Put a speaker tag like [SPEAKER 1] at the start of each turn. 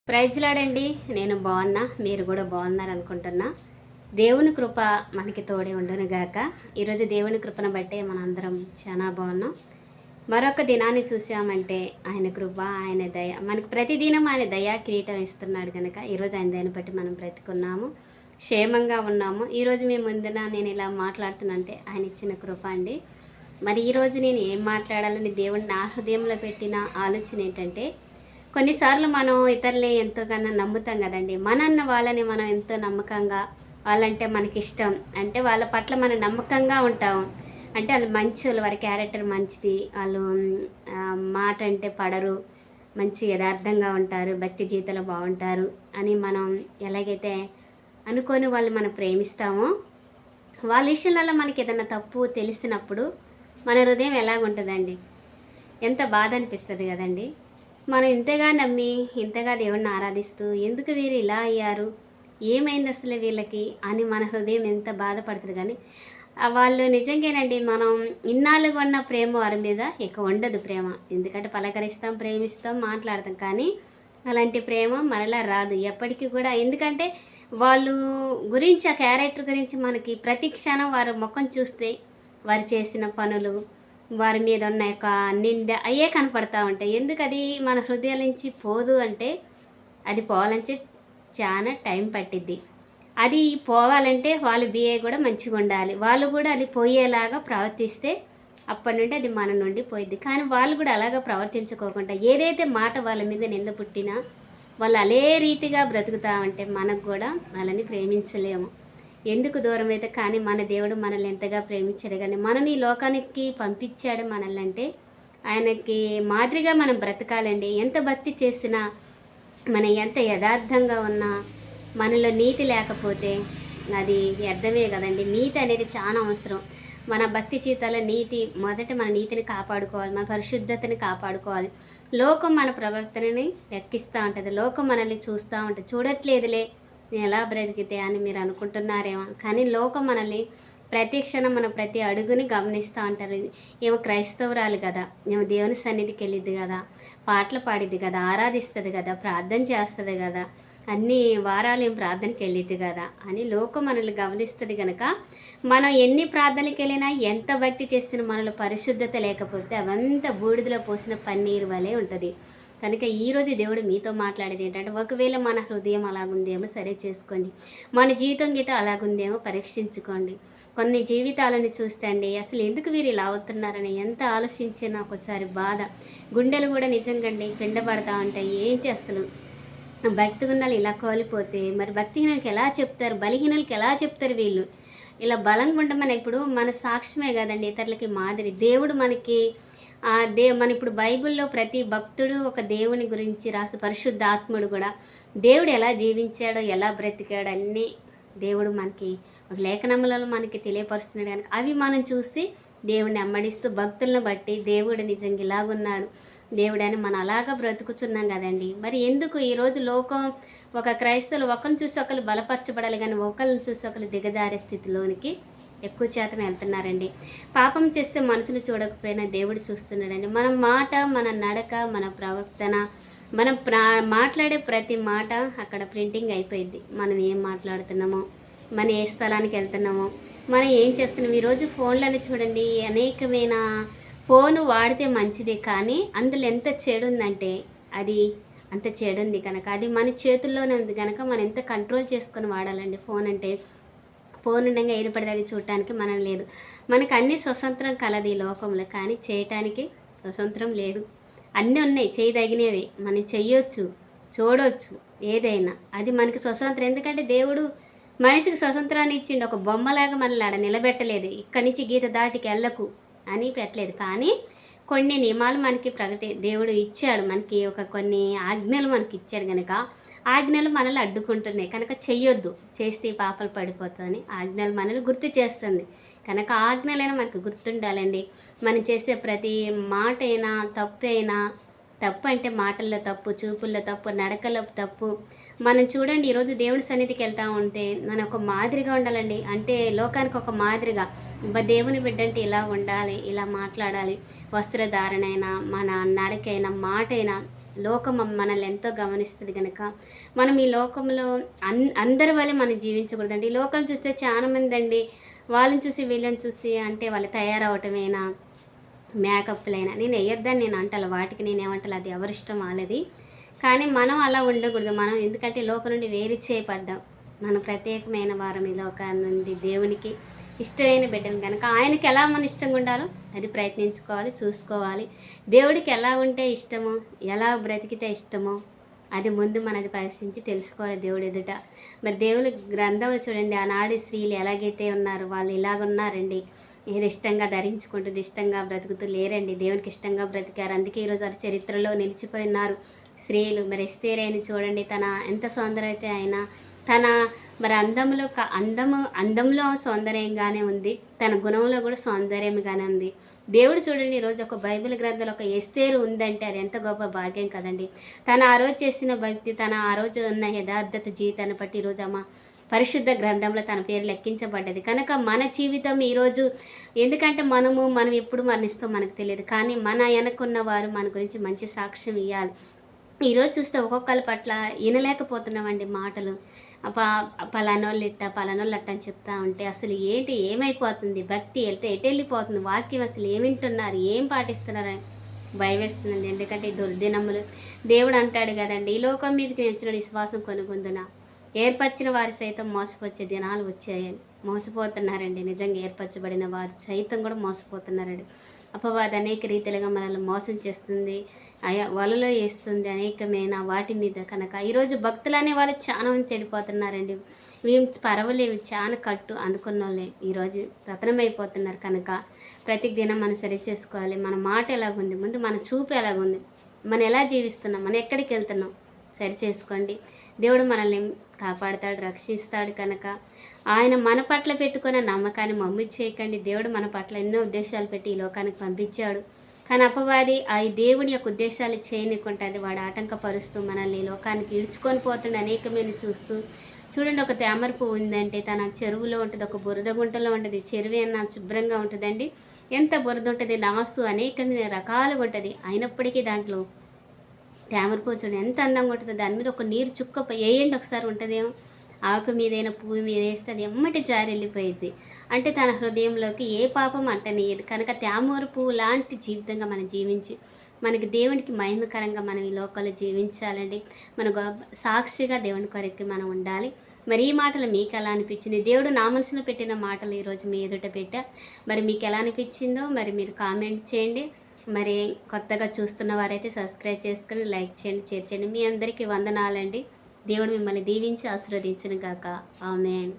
[SPEAKER 1] ప్రైజ్లాడండి. నేను బాగున్నా, మీరు కూడా బాగున్నారనుకుంటున్నా. దేవుని కృప మనకి తోడే ఉండునుగాక. ఈరోజు దేవుని కృపను బట్టే మనందరం చాలా బాగున్నాం. మరొక దినాన్ని చూసామంటే ఆయన కృప, ఆయన దయ మనకి ప్రతిదినం ఆయన దయా కిరీటం ఇస్తున్నాడు కనుక ఈరోజు ఆయన దయని బట్టి మనం బ్రతుకున్నాము, క్షేమంగా ఉన్నాము. ఈరోజు మీ ముందున నేను ఇలా మాట్లాడుతున్నానంటే ఆయన ఇచ్చిన కృప అండి. మరి ఈరోజు నేను ఏం మాట్లాడాలని దేవుడిని నా హృదయంలో పెట్టిన ఆలోచన ఏంటంటే, కొన్నిసార్లు మనం ఇతరులని ఎంతోగానో నమ్ముతాం కదండి. మనన్న వాళ్ళని మనం ఎంతో నమ్మకంగా, వాళ్ళంటే మనకిష్టం అంటే వాళ్ళ పట్ల మనం నమ్మకంగా ఉంటాం. అంటే వాళ్ళు మంచోళ్ళు, వారి క్యారెక్టర్ మంచిది, వాళ్ళు మాట అంటే పడరు, మంచి యథార్థంగా ఉంటారు, భక్తి జీవితంలో బాగుంటారు అని మనం ఎలాగైతే అనుకొని వాళ్ళు మనం ప్రేమిస్తామో, వాళ్ళ విషయాలలో మనకి ఏదైనా తప్పు తెలిసినప్పుడు మన హృదయం ఎలాగుంటుందండి, ఎంత బాధ అనిపిస్తుంది కదండి. మనం ఇంతగా నమ్మి ఇంతగా దేవుడిని ఆరాధిస్తూ ఎందుకు వీరు ఇలా అయ్యారు, ఏమైంది అసలు వీళ్ళకి అని మన హృదయం ఎంత బాధపడుతుంది. కానీ వాళ్ళు నిజంగానండి, మనం ఇన్నాళ్ళుగా ఉన్న ప్రేమ వారి మీద ఇక ఉండదు ప్రేమ. ఎందుకంటే పలకరిస్తాం, ప్రేమిస్తాం, మాట్లాడతాం, కానీ అలాంటి ప్రేమ మరలా రాదు ఎప్పటికీ కూడా. ఎందుకంటే వాళ్ళు గురించి, ఆ క్యారెక్టర్ గురించి మనకి ప్రతి క్షణం వారి ముఖం చూస్తే, వారు చేసిన పనులు, వారి మీద ఉన్న యొక్క నింద అయ్యే కనపడతా ఉంటాయి. ఎందుకు అది మన హృదయాల నుంచి పోదు అంటే, అది పోవాలంటే చాలా టైం పట్టిద్ది. అది పోవాలంటే వాళ్ళు బిఏ కూడా మంచిగా ఉండాలి, వాళ్ళు కూడా అది పోయేలాగా ప్రవర్తిస్తే అప్పటి నుండి అది మన నుండి పోయిద్ది. కానీ వాళ్ళు కూడా అలాగా ప్రవర్తించుకోకుండా ఏదైతే మాట వాళ్ళ మీద నింద పుట్టినా వాళ్ళు అదే రీతిగా బ్రతుకుతా ఉంటే మనకు కూడా వాళ్ళని ప్రేమించలేము. ఎందుకు దూరం అయితే. కానీ మన దేవుడు మనల్ని ఎంతగా ప్రేమించాడు, కానీ మనని ఈ లోకానికి పంపించాడు మనల్ని అంటే ఆయనకి మాదిరిగా మనం బ్రతకాలండి. ఎంత భక్తి చేసినా, మనం ఎంత యథార్థంగా ఉన్నా, మనలో నీతి లేకపోతే అది వ్యర్థమే కదండి. నీతి అనేది చాలా అవసరం. మన భక్తి జీవితాల్లో నీతి, మొదట మన నీతిని కాపాడుకోవాలి, మన పరిశుద్ధతని కాపాడుకోవాలి. లోకం మన ప్రవర్తనని లెక్కిస్తూ ఉంటుంది, లోకం మనల్ని చూస్తూ ఉంటుంది. చూడట్లేదులే నేను ఎలా బ్రతికితే అని మీరు అనుకుంటున్నారేమో, కానీ లోకం మనల్ని ప్రతి క్షణం మన ప్రతి అడుగుని గమనిస్తూ ఉంటారు. ఏమో క్రైస్తవురాలు కదా, ఏమో దేవుని సన్నిధికి వెళ్ళిద్ది కదా, పాటలు పాడిద్ది కదా, ఆరాధిస్తుంది కదా, ప్రార్థన చేస్తుంది కదా, అన్ని వారాలు ఏం ప్రార్థనకి వెళ్ళిద్ది కదా అని లోకం మనల్ని గమనిస్తుంది కనుక, మనం ఎన్ని ప్రార్థనకి వెళ్ళినా, ఎంత భక్తి చేసినా మనలో పరిశుద్ధత లేకపోతే అవంతా బూడిదలో పోసిన పన్నీరు వలె ఉంటుంది. కనుక ఈరోజు దేవుడు మీతో మాట్లాడేది ఏంటంటే, ఒకవేళ మన హృదయం అలాగుందేమో సరే చేసుకోండి, మన జీవితం గిట అలాగుందేమో పరీక్షించుకోండి. కొన్ని జీవితాలను చూస్తే అండి, అసలు ఎందుకు వీరు ఇలా అవుతున్నారని ఎంత ఆలోచించినా ఒకసారి బాధ, గుండెలు కూడా నిజంగా పిండబడతా ఉంటాయి. ఏంటి అసలు భక్తి గుణాలు ఇలా కోల్పోతే మరి భక్తిహీనులకి ఎలా చెప్తారు, బలహీనులకి ఎలా చెప్తారు వీళ్ళు. ఇలా బలంగా ఉండమని ఇప్పుడు మన సాక్ష్యమే కదండి ఇతరులకి మాదిరి. దేవుడు మనకి మన ఇప్పుడు బైబిల్లో ప్రతి భక్తుడు ఒక దేవుని గురించి రాసి, పరిశుద్ధ ఆత్ముడు కూడా దేవుడు ఎలా జీవించాడో, ఎలా బ్రతికాడో అన్నీ దేవుడు మనకి ఒక లేఖనములలో మనకి తెలియపరుస్తున్నాడు. కనుక అవి మనం చూసి దేవుడిని అమ్మడిస్తూ భక్తులను బట్టి దేవుడు నిజంగా ఇలాగున్నాడు దేవుడని మనం అలాగా బ్రతుకుతున్నాం కదండి. మరి ఎందుకు ఈరోజు లోకం ఒక క్రైస్తవులు ఒకరిని చూసి ఒకరు బలపరచబడాలి, కానీ ఒకరిని చూసి ఒకరు దిగజారే స్థితిలోనికి ఎక్కువ శాతం వెళ్తున్నారండి. పాపం చేస్తే మనుషులు చూడకపోయినా దేవుడు చూస్తున్నాడండి. మన మాట, మన నడక, మన ప్రవర్తన, మనం మాట్లాడే ప్రతి మాట అక్కడ ప్రింటింగ్ అయిపోయింది. మనం ఏం మాట్లాడుతున్నామో, మనం ఏ స్థలానికి వెళ్తున్నామో, మనం ఏం చేస్తున్నాం. ఈరోజు ఫోన్లలో చూడండి, అనేకమైన ఫోను వాడితే మంచిదే, కానీ అందులో ఎంత చెడు ఉందంటే అది అంత చెడు ఉంది కనుక అది మన చేతుల్లోనే ఉంది కనుక మనం ఎంత కంట్రోల్ చేసుకొని వాడాలండి. ఫోన్ అంటే ఫోన్ ఉండగా ఏది పడితే అది చూడటానికి మనం లేదు. మనకు అన్ని స్వతంత్రం కలది ఈ లోకంలో, కానీ చేయటానికి స్వతంత్రం లేదు. అన్నీ ఉన్నాయి, చేయదగినవి, మనం చెయ్యొచ్చు, చూడవచ్చు, ఏదైనా అది మనకి స్వతంత్రం. ఎందుకంటే దేవుడు మనిషికి స్వతంత్రాన్ని ఇచ్చిండు. ఒక బొమ్మలాగా మనల్ని ఆడ నిలబెట్టలేదు, ఇక్కడి నుంచి గీత దాటికి వెళ్ళకు అని పెట్టలేదు. కానీ కొన్ని నియమాలు మనకి దేవుడు ఇచ్చాడు, మనకి కొన్ని ఆజ్ఞలు మనకి ఇచ్చాడు కనుక ఆజ్ఞలు మనల్ని అడ్డుకుంటున్నాయి కనుక చెయ్యొద్దు, చేస్తే పాపలు పడిపోతుందని ఆజ్ఞలు మనల్ని గుర్తు చేస్తుంది. కనుక ఆజ్ఞలైనా మనకు గుర్తుండాలండి. మనం చేసే ప్రతి మాట అయినా తప్పు అంటే మాటల్లో తప్పు, చూపుల్లో తప్పు, నడకల్లో తప్పు. మనం చూడండి, ఈరోజు దేవుడి సన్నిధికి వెళ్తూ ఉంటే మనం ఒక మాదిరిగా ఉండాలండి. అంటే లోకానికి ఒక మాదిరిగా దేవుని బిడ్డ అంటే ఇలా ఉండాలి, ఇలా మాట్లాడాలి, వస్త్రధారణ అయినా, మన నడకైనా, మాట అయినా లోకం మనల్ని ఎంతో గమనిస్తుంది కనుక మనం ఈ లోకంలో అందరి వల్లే మనం జీవించకూడదండి. ఈ లోకం చూస్తే చాలామంది అండి వాళ్ళని చూసి వీళ్ళని చూసి అంటే వాళ్ళు తయారవటమేనా, మేకప్లైనా నేను వేయొద్దని నేను అంటాను, వాటికి నేను ఏమంటాను, అది ఎవరిష్టం వాళ్ళది. కానీ మనం అలా ఉండకూడదు. మనం ఎందుకంటే లోకం నుండి వేరు చేయబడ్డాం. మనం ప్రత్యేకమైన వారం ఈ లోకాన్ని నుండి దేవునికి ఇష్టమైన బిడ్డలు కనుక ఆయనకి ఎలా మన ఇష్టంగా ఉండాలో అది ప్రయత్నించుకోవాలి, చూసుకోవాలి. దేవుడికి ఎలా ఉంటే ఇష్టమో, ఎలా బ్రతికితే ఇష్టమో అది ముందు మనది పరిశీలించి తెలుసుకోవాలి దేవుడు ఎదుట. మరి దేవుడి గ్రంథంలో చూడండి, ఆనాడు స్త్రీలు ఎలాగైతే ఉన్నారు, వాళ్ళు ఇలాగున్నారండి. ఏది ఇష్టంగా ధరించుకుంటూ ఇష్టంగా బ్రతుకుతూ లేరండి, దేవునికి ఇష్టంగా బ్రతికారు. అందుకే ఈరోజు వారి చరిత్రలో నిలిచిపోయి ఉన్నారు స్త్రీలు. మరి ఎస్తేరేని చూడండి, తన ఎంత సౌందర్యత అయినా తన మరి అందంలో సౌందర్యంగానే ఉంది, తన గుణంలో కూడా సౌందర్యంగానే ఉంది. దేవుడు చూడండి, ఈరోజు ఒక బైబిల్ గ్రంథంలో ఒక ఎస్తేరు ఉందంటే అది ఎంత గొప్ప భాగ్యం కదండి. తను ఆ రోజు చేసిన భక్తి, తన ఆ రోజు ఉన్న యథార్థత జీవితాన్ని బట్టి ఈరోజు అమ్మ పరిశుద్ధ గ్రంథంలో తన పేరు లెక్కించబడ్డది. కనుక మన జీవితం ఈరోజు ఎందుకంటే మనం ఎప్పుడు మరణిస్తాం మనకు తెలియదు, కానీ మన వెనకున్న వారు మన గురించి మంచి సాక్ష్యం ఇవ్వాలి. ఈరోజు చూస్తే ఒక్కొక్కరి పట్ల వినలేకపోతున్నామండి మాటలు. పలానోళ్ళు అట్ట అని చెప్తా ఉంటే అసలు ఏమైపోతుంది భక్తి, ఎటు వెళ్ళిపోతుంది వాక్యం, అసలు ఏం వింటున్నారు, ఏం పాటిస్తున్నారని భయమేస్తుందండి. ఎందుకంటే దుర్దినములు దేవుడు అంటాడు కదండి, ఈ లోకం మీదకి వచ్చిన విశ్వాసం కొనుగొందున ఏర్పరిచిన వారి సైతం మోసపోచ్చే దినాలు వచ్చాయని మోసపోతున్నారండి. నిజంగా ఏర్పరచబడిన వారు సైతం కూడా మోసపోతున్నారండి. అపవాది అనేక రీతిలుగా మనల్ని మోసం చేస్తుంది, వలలో వేస్తుంది అనేకమైన వాటి మీద. కనుక ఈరోజు భక్తులు అనే వాళ్ళు చాలా మంది చెడిపోతున్నారండి. మేము పర్వాలేవు చాలా కట్టు అనుకున్న వాళ్ళే ఈరోజు పతనమైపోతున్నారు. కనుక ప్రతి దినం మనం సరి చేసుకోవాలి. మన మాట ఎలాగుంది, ముందు మన చూపు ఎలాగుంది, మనం ఎలా జీవిస్తున్నాం, మనం ఎక్కడికి వెళ్తున్నాం సరి చేసుకోండి. దేవుడు మనల్ని కాపాడుతాడు, రక్షిస్తాడు. కనుక ఆయన మన పట్ల పెట్టుకున్న నమ్మకాన్ని మమ్మి చేయకండి. దేవుడు మన పట్ల ఎన్నో ఉద్దేశాలు పెట్టి ఈ లోకానికి పంపించాడు. కానీ అపవాది ఆ దేవుని యొక్క ఉద్దేశాలు చేయనికుంటుంది, వాడు ఆటంకపరుస్తూ మనల్ని ఈ లోకానికి ఈడ్చుకొని పోతుండే అనేకమైన చూస్తూ. చూడండి, ఒక తామర పువ్వు ఉందంటే తన చెరువులో ఉంటుంది, ఒక బురద గుంటలో ఉంటుంది. చెరువు అన్న శుభ్రంగా ఉంటుందండి, ఎంత బురద ఉంటుంది, నాసు అనేకమైన రకాలుగా ఉంటుంది. అయినప్పటికీ దాంట్లో తామర పువ్వు చూడండి ఎంత అందంగా ఉంటుందో, దాని మీద ఒక నీరు చుక్క వేయండి ఒకసారి ఉంటుందేమో, ఆకు మీదైనా పువ్వు మీద వేస్తే అది ఎమ్మటి జారి వెళ్ళిపోయింది. అంటే తన హృదయంలోకి ఏ పాపం అంటనీయదు. కనుక తామర పువ్వు లాంటి జీవితంగా మనం జీవించి మనకి దేవునికి మహిమకరంగా మనం ఈ లోకంలో జీవించాలండి. మన సాక్షిగా దేవుని కొరకు మనం ఉండాలి. మరి ఈ మాటలు మీకు ఎలా అనిపించింది? దేవుడు నా మనసులో పెట్టిన మాటలు ఈరోజు మీ ఎదుట పెట్టా. మరి మీకు ఎలా అనిపించిందో మరి మీరు కామెంట్ చేయండి. మరి కొత్తగా చూస్తున్న వారైతే సబ్స్క్రైబ్ చేసుకొని లైక్ చేయండి, షేర్ చేయండి. మీ అందరికీ వందనాలండి. దేవుడు మిమ్మల్ని దీవించి ఆశీర్వదించును గాక. ఆమేన్.